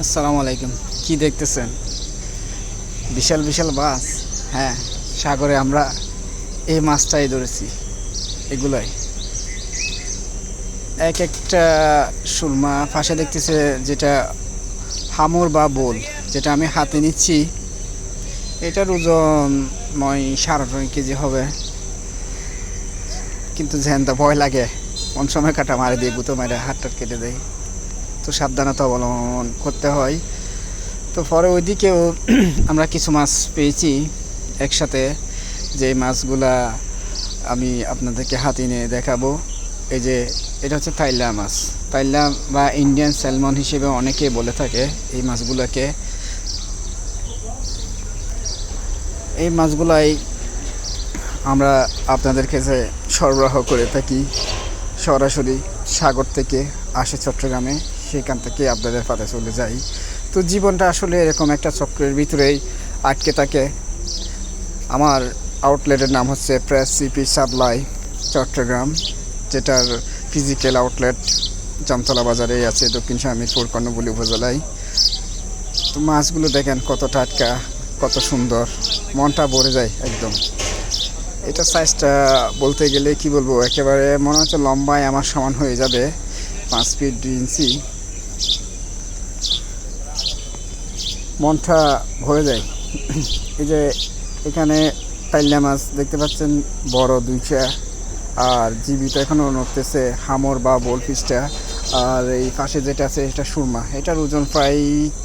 আসসালামু আলাইকুম। কি দেখতেছেন? বিশাল বিশাল মাছ। হ্যাঁ, সাগরে আমরা এই মাছটাই ধরেছি। এগুলাই এক একটা সুরমা ফাঁসে দেখতেছে, যেটা হামর বা বোল, যেটা আমি হাতে নিচ্ছি। এটার ওজন 9.5 কেজি হবে। কিন্তু জ্যান্ত ভয় লাগে, কোন সময় কাটা মারে দিয়ে গুঁতো মারে হাতটা কেটে দেয়। তো সাবধানতা অবলম্বন করতে হয়। তো পরে ওইদিকেও আমরা কিছু মাছ পেয়েছি একসাথে, যে মাছগুলা আমি আপনাদেরকে হাতে নিয়ে দেখাবো। এই যে এটা হচ্ছে তাইলা মাছ। তাইলা বা ইন্ডিয়ান স্যালমন হিসেবে অনেকে বলে থাকে এই মাছগুলোকে। এই মাছগুলাই আমরা আপনাদের কাছে সরবরাহ করে থাকি, সরাসরি সাগর থেকে আসে চট্টগ্রামে, সেখান থেকে আপনাদের পাতে চলে যাই। তো জীবনটা আসলে এরকম একটা চক্রের ভিতরেই আটকে থাকে। আমার আউটলেটের নাম হচ্ছে প্রেস সিপি সাপ্লাই চট্টগ্রাম, যেটার ফিজিক্যাল আউটলেট জামতলা বাজারেই আছে, দক্ষিণ শাহমীরপুর কর্ণফুলী উপজেলায়। তো মাছগুলো দেখেন কত টাটকা, কত সুন্দর, মনটা ভরে যায় একদম। এটা সাইজটা বলতে গেলে কি বলবো, একেবারে মনে হচ্ছে লম্বায় আমার সমান হয়ে যাবে, 5 ফিট 2 ইঞ্চি। মনটা ভরে যায়। এই যে এখানে পাইলা মাছ দেখতে পাচ্ছেন, বড় 2টা, আর জীবিত এখনও নড়তেছে হামর বা বোল ফিশটা। আর এই পাশে যেটা আছে এটা সুরমা, এটার ওজন প্রায়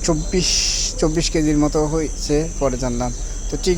24 কেজির মতো হয়েছে পরে জানলাম। তো ঠিক